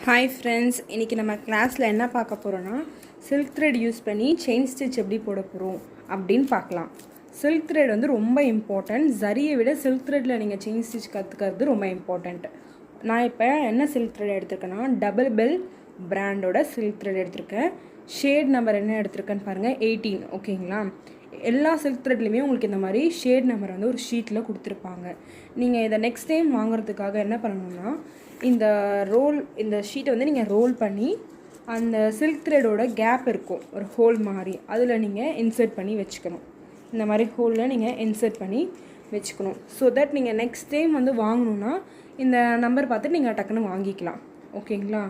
Hi friends, இன்றைக்கி நம்ம கிளாஸில் என்ன பார்க்க போகிறோன்னா சில்க் த்ரெட் யூஸ் பண்ணி செயின் ஸ்டிச் எப்படி போட போகிறோம் அப்படின்னு பார்க்கலாம். சில்க் த்ரெட் வந்து ரொம்ப இம்பார்ட்டண்ட். ஜரியை விட சில்க் த்ரெட்டில் நீங்கள் செயின் ஸ்டிச் கற்றுக்கிறது ரொம்ப இம்பார்ட்டண்ட். நான் இப்போ என்ன சில்க் த்ரெட் எடுத்திருக்கேன்னா டபுள் பெல் பிராண்டோட சில்க் த்ரெட் எடுத்திருக்கேன். ஷேட் நம்பர் என்ன எடுத்திருக்கேன்னு பாருங்கள், 18. ஓகேங்களா? எல்லா சில்க் த்ரெட்லேயுமே உங்களுக்கு இந்த மாதிரி ஷேட் நம்பர் வந்து ஒரு ஷீட்டில் கொடுத்துருப்பாங்க. நீங்கள் இதை நெக்ஸ்ட் டைம் வாங்குறதுக்காக என்ன பண்ணணும்னா, இந்த ஷீட்டை வந்து நீங்கள் ரோல் பண்ணி அந்த சில்க் த்ரெடோட கேப் இருக்கும் ஒரு ஹோல் மாதிரி, அதில் நீங்கள் இன்சர்ட் பண்ணி வச்சுக்கணும். இந்த மாதிரி ஹோலில் நீங்கள் இன்சர்ட் பண்ணி வச்சுக்கணும். ஸோ தட் நீங்கள் நெக்ஸ்ட் டைம் வந்து வாங்கணுன்னா இந்த நம்பர் பார்த்து நீங்கள் டக்குன்னு வாங்கிக்கலாம். ஓகேங்களா?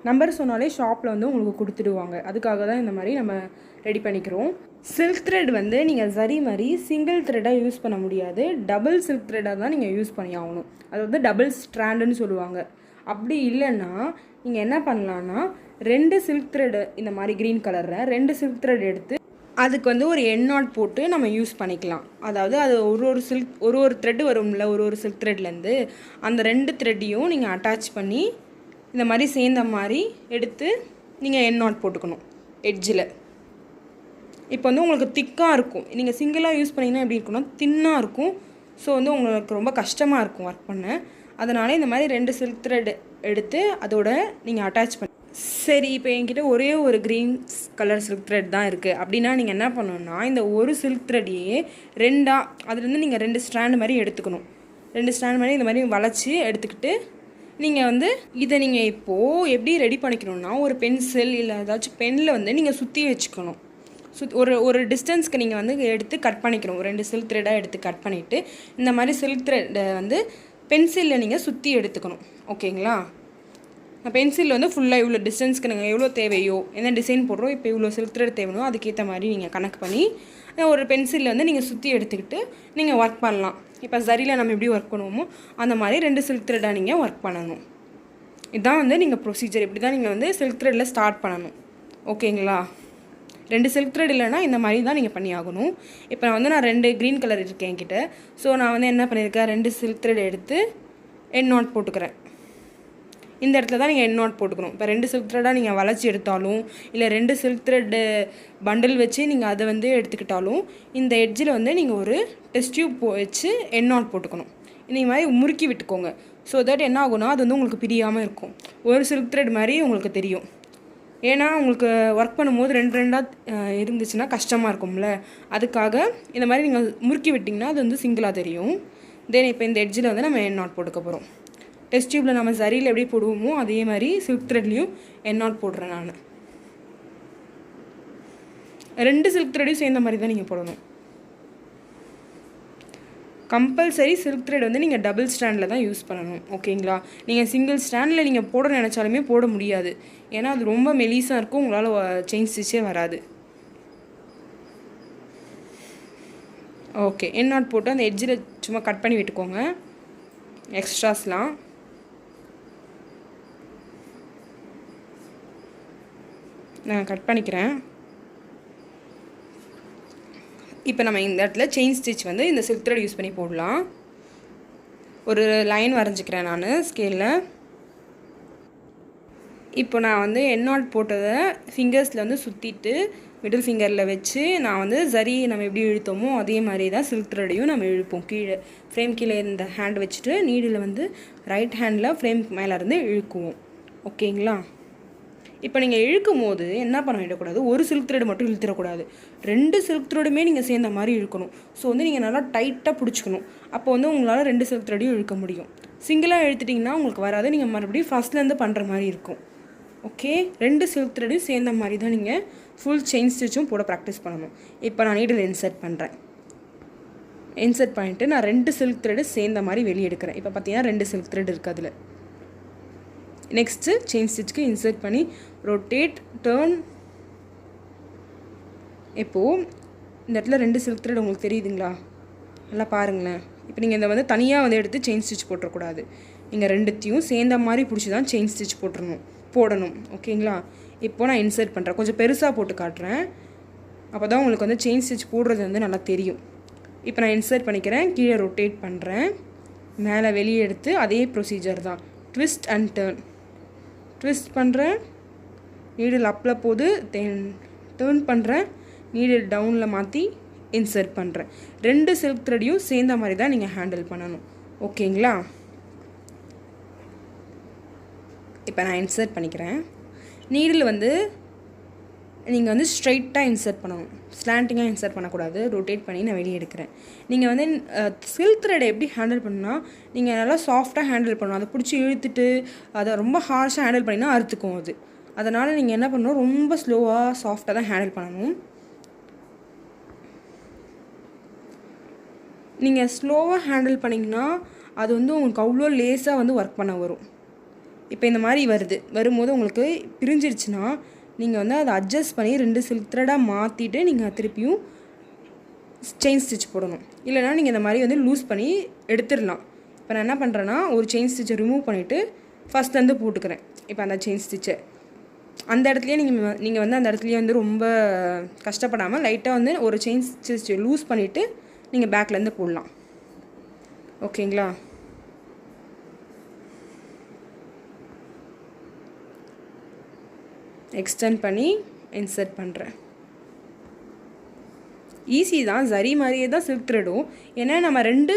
நம்பர் சொன்னாலே ஷாப்பில் வந்து உங்களுக்கு கொடுத்துடுவாங்க. அதுக்காக தான் இந்த மாதிரி நம்ம ரெடி பண்ணிக்கிறோம். சில்க் த்ரெட் வந்து நீங்கள் சரி மாதிரி சிங்கிள் த்ரெட்டாக யூஸ் பண்ண முடியாது, டபுள் சில்க் த்ரெட்டாக தான் நீங்கள் யூஸ் பண்ணி ஆகணும். அது வந்து டபுள் ஸ்ட்ராண்டுன்னு சொல்லுவாங்க. அப்படி இல்லைன்னா நீங்கள் என்ன பண்ணலான்னா, 2 சில்க் த்ரெட் இந்த மாதிரி க்ரீன் கலரில் 2 சில்க் த்ரெட் எடுத்து அதுக்கு வந்து ஒரு எண்ணாட் போட்டு நம்ம யூஸ் பண்ணிக்கலாம். அதாவது அது ஒரு த்ரெட்டு வரும்ல, ஒரு சில்க் த்ரெட்லேருந்து அந்த 2 த்ரெட்டையும் நீங்கள் அட்டாச் பண்ணி இந்த மாதிரி சேர்ந்த மாதிரி எடுத்து நீங்கள் எண்ணாட் போட்டுக்கணும் எட்ஜில். இப்போ வந்து உங்களுக்கு திக்காக இருக்கும். நீங்கள் சிங்கிளாக யூஸ் பண்ணிங்கன்னா எப்படி இருக்குன்னா தின்னாக இருக்கும். ஸோ வந்து உங்களுக்கு ரொம்ப கஷ்டமாக இருக்கும் ஒர்க் பண்ண. அதனால் இந்த மாதிரி 2 சில்க் த்ரெட் எடுத்து அதோட நீங்கள் அட்டாச் பண்ணி. சரி, இப்போ என்கிட்ட ஒரே ஒரு க்ரீன் கலர் சில்க் த்ரெட் தான் இருக்குது அப்படின்னா நீங்கள் என்ன பண்ணணுன்னா, இந்த ஒரு சில்க் த்ரெட்டையே அதுலேருந்து நீங்கள் 2 ஸ்ட்ராண்ட் மாதிரி எடுத்துக்கணும். 2 ஸ்ட்ராண்ட் மாதிரி இந்த மாதிரி வளைச்சி எடுத்துக்கிட்டு நீங்கள் வந்து இதை நீங்கள் இப்போது எப்படி ரெடி பண்ணிக்கணுன்னா, ஒரு பென்சில் இல்லை ஏதாச்சும் பெனில் வந்து நீங்கள் சுற்றி வச்சுக்கணும். ஒரு டிஸ்டன்ஸ்க்கு நீங்கள் வந்து எடுத்து கட் பண்ணிக்கணும். 2 சில்க் த்ரெட்டாக எடுத்து கட் பண்ணிவிட்டு இந்த மாதிரி சில்க் த்ரெட்டை வந்து பென்சிலில் நீங்கள் சுற்றி எடுத்துக்கணும். ஓகேங்களா? பென்சில் வந்து ஃபுல்லாக இவ்வளோ டிஸ்டன்ஸ்க்கு நீங்கள் எவ்வளோ தேவையோ, என்ன டிசைன் போடுறோம், இப்போ இவ்வளோ சில்க் த்ரெட் தேவையோ அதுக்கேற்ற மாதிரி நீங்கள் கணக்கு பண்ணி ஒரு பென்சிலில் வந்து நீங்கள் சுற்றி எடுத்துக்கிட்டு நீங்கள் ஒர்க் பண்ணலாம். இப்போ சரியில் நம்ம எப்படி ஒர்க் பண்ணுவோமோ அந்த மாதிரி 2 சில்க் த்ரெட்டாக நீங்கள் ஒர்க் பண்ணணும். இதுதான் வந்து நீங்கள் ப்ரொசீஜர். இப்படி தான் நீங்கள் வந்து சில்க் த்ரெட்டில் ஸ்டார்ட் பண்ணணும். ஓகேங்களா? 2 சில்க் த்ரெட் இல்லைனா இந்த மாதிரி தான் நீங்கள் பண்ணி ஆகணும். இப்போ நான் 2 க்ரீன் கலர் இருக்கேன் என்கிட்ட. ஸோ நான் வந்து என்ன பண்ணியிருக்கேன், 2 சில்க் த்ரெட் எடுத்து எண்ணாட் போட்டுக்கிறேன். இந்த இடத்துல தான் நீங்கள் எண்ணாட் போட்டுக்கணும். இப்போ 2 சில்க் த்ரெட்டாக நீங்கள் வளைச்சி எடுத்தாலும் இல்லை 2 சில்க் த்ரெட்டு பண்டில் வச்சு நீங்கள் அதை வந்து எடுத்துக்கிட்டாலும் இந்த எட்ஜில் வந்து நீங்கள் ஒரு டெஸ்ட் டியூப் வச்சு எண்ணாட் போட்டுக்கணும். இந்த மாதிரி முறுக்கி விட்டுக்கோங்க. ஸோ தட் என்ன ஆகும்னா அது வந்து உங்களுக்கு பிரியாமல் இருக்கும். ஒரு சில்க் த்ரெட் மாதிரி உங்களுக்கு தெரியும். ஏன்னா உங்களுக்கு ஒர்க் பண்ணும்போது 2 இருந்துச்சுன்னா கஷ்டமாக இருக்கும்ல, அதுக்காக இந்த மாதிரி நீங்கள் முறுக்கி விட்டிங்கன்னா அது வந்து சிங்கிளாக தெரியும். தென் இப்போ இந்த எட்ஜில் வந்து நம்ம எண்ணாட் போட்டுக்க போகிறோம். டெஸ்ட் டியூப்பில் நம்ம சரியில் எப்படி போடுவோமோ அதே மாதிரி சில்க் த்ரெட்லேயும் எண்ணாட் போடுறேன் நான். 2 சில்க் த்ரெட்டையும் சேர்ந்த மாதிரி தான் நீங்கள் போடணும். கம்பல்சரி சில்க் த்ரெட் வந்து நீங்கள் டபுள் ஸ்டாண்டில் தான் யூஸ் பண்ணணும். ஓகேங்களா? நீங்கள் சிங்கிள் ஸ்டாண்டில் நீங்கள் போட நினச்சாலுமே போட முடியாது. ஏன்னா அது ரொம்ப மெலிசாக இருக்கும், உங்களால் செயின் ஸ்டிச்சே வராது. ஓகே, எண்ணாட் போட்டு அந்த எட்ஜில் சும்மா கட் பண்ணி விட்டுக்கோங்க எக்ஸ்ட்ராஸ்லாம். நான் கட் பண்ணிக்கிறேன். இப்போ நம்ம இந்த இடத்துல செயின் ஸ்டிச் வந்து இந்த சில்க் த்ரெட் யூஸ் பண்ணி போடலாம். ஒரு லைன் வரைஞ்சிக்கிறேன் நான் ஸ்கேலில். இப்போ நான் வந்து எண்ணாட் போட்டதை ஃபிங்கர்ஸில் வந்து சுற்றிட்டு மிடில் ஃபிங்கரில் வச்சு நான் வந்து சரி நம்ம எப்படி இழுத்தோமோ அதே மாதிரி தான் சில்க் த்ரெட்டையும் நம்ம இழுப்போம். ஃப்ரேம் கீழே இந்த ஹேண்ட் வச்சுட்டு நீடில் வந்து ரைட் ஹேண்டில் ஃப்ரேம் மேலே இருந்து இழுக்குவோம். ஓகேங்களா? இப்போ நீங்கள் இழுக்கும் போது என்ன பண்ண விடக்கூடாது, ஒரு சில்க் த்ரெட் மட்டும் இழுத்துடக்கூடாது. 2 சில்க் த்ரெடுமே நீங்கள் சேர்ந்த மாதிரி இழுக்கணும். ஸோ வந்து நீங்கள் நல்லா டைட்டாக பிடிச்சிக்கணும். அப்போ வந்து உங்களால் 2 சில்க் த்ரெட்டையும் இழுக்க முடியும். சிங்கிளாக இழுத்துட்டிங்கன்னா உங்களுக்கு வராது. நீங்கள் மறுபடியும் ஃபஸ்ட்லேருந்து பண்ணுற மாதிரி இருக்கும். ஓகே, 2 சில்க் த்ரெட்டையும் சேர்ந்த மாதிரி தான் நீங்கள் ஃபுல் செயின் ஸ்டிச்சும் போட ப்ராக்டிஸ் பண்ணணும். இப்போ நான் நீடில் இன்சர்ட் பண்ணுறேன். இன்சர்ட் பண்ணிவிட்டு நான் 2 சில்க் த்ரெட்டு சேர்ந்த மாதிரி வெளியே எடுக்கிறேன். இப்போ பார்த்தீங்கன்னா 2 சில்க் த்ரெட் இருக்குது அதில். நெக்ஸ்ட்டு செயின் ஸ்டிச்சுக்கு இன்சர்ட் பண்ணி ரொட்டேட் டர்ன். இப்போது இந்த இடத்துல 2 சில்க் த்ரெட் உங்களுக்கு தெரியுதுங்களா? நல்லா பாருங்களேன். இப்போ நீங்கள் இந்த வந்து தனியாக வந்து எடுத்து செயின் ஸ்டிச் போட்டுறக்கூடாது. நீங்கள் 2த்தையும் சேர்ந்த மாதிரி பிடிச்சி தான் செயின் ஸ்டிச் போடணும். ஓகேங்களா? இப்போது நான் இன்சர்ட் பண்ணுறேன். கொஞ்சம் பெருசாக போட்டு காட்டுறேன். அப்போ தான் உங்களுக்கு வந்து செயின் ஸ்டிச் போடுறது வந்து நல்லா தெரியும். இப்போ நான் இன்சர்ட் பண்ணிக்கிறேன். கீழே ரொட்டேட் பண்ணுறேன். மேலே வெளியே எடுத்து அதே ப்ரொசீஜர் தான், ட்விஸ்ட் அண்ட் டர்ன். ட்விஸ்ட் பண்ணுறேன், நீடில் அப்பில் போகுது, தென் டேர்ன் பண்ணுறேன், நீடில் டவுனில் மாற்றி இன்சர்ட் பண்ணுறேன். 2 சில்க் த்ரெட்டையும் சேர்ந்த மாதிரி தான் நீங்கள் ஹேண்டில் பண்ணணும். ஓகேங்களா? இப்போ நான் இன்சர்ட் பண்ணிக்கிறேன். நீடில் வந்து நீங்கள் வந்து ஸ்ட்ரைட்டாக இன்சர்ட் பண்ணணும், ஸ்லாண்டிங்காக இன்சர்ட் பண்ணக்கூடாது. ரொட்டேட் பண்ணி நான் வெளியே எடுக்கிறேன். நீங்கள் வந்து சில்க் த்ரெடை எப்படி ஹேண்டில் பண்ணுன்னா, நீங்கள் நல்லா சாஃப்டாக ஹேண்டில் பண்ணணும். அதை பிடிச்சி இழுத்துட்டு அதை ரொம்ப ஹார்ஷாக ஹேண்டில் பண்ணினா அறுத்துக்கும் அது. அதனால் நீங்கள் என்ன பண்ணணும், ரொம்ப ஸ்லோவாக சாஃப்டாக தான் ஹேண்டில் பண்ணணும். நீங்கள் ஸ்லோவாக ஹேண்டில் பண்ணிங்கன்னா அது வந்து உங்களுக்கு அவ்வளோ லேஸாக வந்து ஒர்க் பண்ண வரும். இப்போ இந்த மாதிரி வரும்போது உங்களுக்கு பிரிஞ்சிருச்சுன்னா நீங்கள் வந்து அதை அட்ஜஸ்ட் பண்ணி 2 சில்க் த்ரெடாக மாற்றிட்டு நீங்கள் திருப்பியும் செயின் ஸ்டிச் போடணும். இல்லைனா நீங்கள் இந்த மாதிரி வந்து லூஸ் பண்ணி எடுத்துடலாம். இப்போ நான் என்ன பண்ணுறேன்னா, ஒரு செயின் ஸ்டிச்சை ரிமூவ் பண்ணிவிட்டு ஃபஸ்ட்லேருந்து போட்டுக்கிறேன். இப்போ அந்த செயின் ஸ்டிச்சை அந்த இடத்துலையே நீங்கள் வந்து அந்த இடத்துலையே வந்து ரொம்ப கஷ்டப்படாமல் லைட்டாக வந்து ஒரு செயின் ஸ்டிச் லூஸ் பண்ணிவிட்டு நீங்கள் பேக்லேருந்து போடலாம். ஓகேங்களா? எக்ஸ்டெண்ட் பண்ணி இன்சர்ட் பண்ணுறேன். ஈஸி தான், சரி மாதிரியே தான் சில்க் த்ரெடும். ஏன்னா நம்ம 2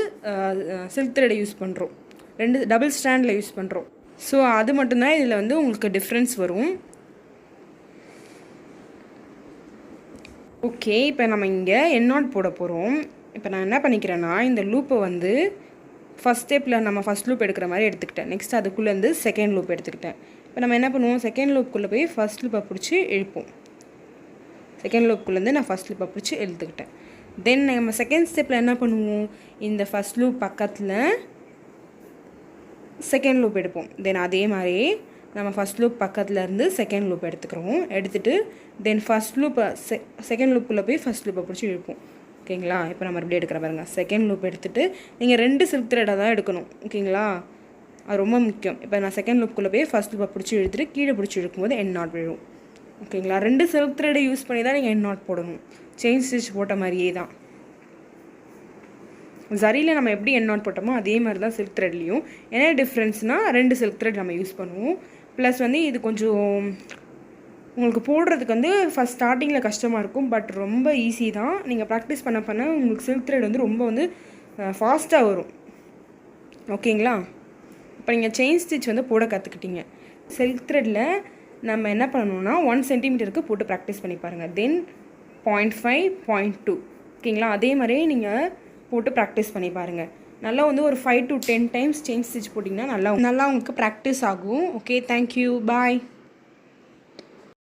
சில்க் த்ரெடை யூஸ் பண்ணுறோம், 2 டபுள் ஸ்டாண்டில் யூஸ் பண்ணுறோம். ஸோ அது மட்டும்தான் இதில் வந்து உங்களுக்கு டிஃப்ரென்ஸ் வரும். ஓகே, இப்போ நம்ம இங்கே எண்ணாட் போட போகிறோம். இப்போ நான் என்ன பண்ணிக்கிறேன்னா, இந்த லூப்பை வந்து ஃபஸ்ட் ஸ்டெப்பில் நம்ம ஃபஸ்ட் லூப் எடுக்கிற மாதிரி எடுத்துக்கிட்டேன். நெக்ஸ்ட் அதுக்குள்ளேருந்து செகண்ட் லூப் எடுத்துக்கிட்டேன். இப்போ நம்ம என்ன பண்ணுவோம், செகண்ட் லூப்புக்குள்ளே போய் ஃபஸ்ட் லூப்பை பிடிச்சி இழுப்போம். செகண்ட் லூப்புக்குள்ளேருந்து நான் ஃபஸ்ட் லூப்பை பிடிச்சி இழுத்துக்கிட்டேன். தென் நம்ம செகண்ட் ஸ்டெப்பில் என்ன பண்ணுவோம், இந்த ஃபஸ்ட் லூப் பக்கத்தில் செகண்ட் லூப் எடுப்போம். தென் அதே மாதிரி நம்ம ஃபஸ்ட் லூப் பக்கத்துலேருந்து செகண்ட் லூப் எடுத்துகிட்டு தென் ஃபஸ்ட் லூப்பை செகண்ட் லூப்புக்குள்ளே போய் ஃபஸ்ட் லூப்பை பிடிச்சி இழுப்போம். ஓகேங்களா? இப்போ நம்ம மறுபடியும் எடுக்கிற பாருங்கள். செகண்ட் லூப் எடுத்துகிட்டு நீங்கள் 2 சில்க் த்ரெடாக தான் எடுக்கணும். ஓகேங்களா? அது ரொம்ப முக்கியம். இப்போ நான் செகண்ட் லூப்புக்குள்ளே போய் ஃபஸ்ட் லூப்பை பிடிச்சி இழுத்துட்டு கீழே பிடிச்சி இழுக்கும்போது எண்ட் நாட் விழும். ஓகேங்களா? 2 சில்க் த்ரெடை யூஸ் பண்ணி தான் நீங்கள் எண்ட் நாட் போடணும். செயின் ஸ்டிச் போட்ட மாதிரியே தான். சரியில் நம்ம எப்படி எண்ட் நாட் போட்டோமோ அதே மாதிரி தான் சில்க் த்ரெட்லேயும். என்ன டிஃப்ரென்ஸ்னால் 2 சில்க் த்ரெட் நம்ம யூஸ் பண்ணுவோம். ப்ளஸ் வந்து இது கொஞ்சம் உங்களுக்கு போடுறதுக்கு வந்து ஃபஸ்ட் ஸ்டார்டிங்கில் கஷ்டமாக இருக்கும், பட் ரொம்ப ஈஸி தான். நீங்கள் ப்ராக்டிஸ் பண்ண உங்களுக்கு சில்க் த்ரெட் வந்து ரொம்ப வந்து ஃபாஸ்ட்டாக வரும். ஓகேங்களா? இப்போ நீங்கள் செயின் ஸ்டிச் வந்து போட கற்றுக்கிட்டீங்க. சில்க் த்ரெட்டில் நம்ம என்ன பண்ணணும்னா 1 சென்டிமீட்டருக்கு போட்டு ப்ராக்டிஸ் பண்ணி பாருங்கள். தென் 0.5, 0.2. ஓகேங்களா? அதே மாதிரியே நீங்கள் போட்டு ப்ராக்டிஸ் பண்ணி பாருங்கள். நல்லா வந்து ஒரு 5 to 10 டைம்ஸ் செயின் ஸ்டிச் போட்டிங்கன்னா நல்லா உங்களுக்கு ப்ராக்டிஸ் ஆகும். ஓகே, தேங்க்யூ, பாய்.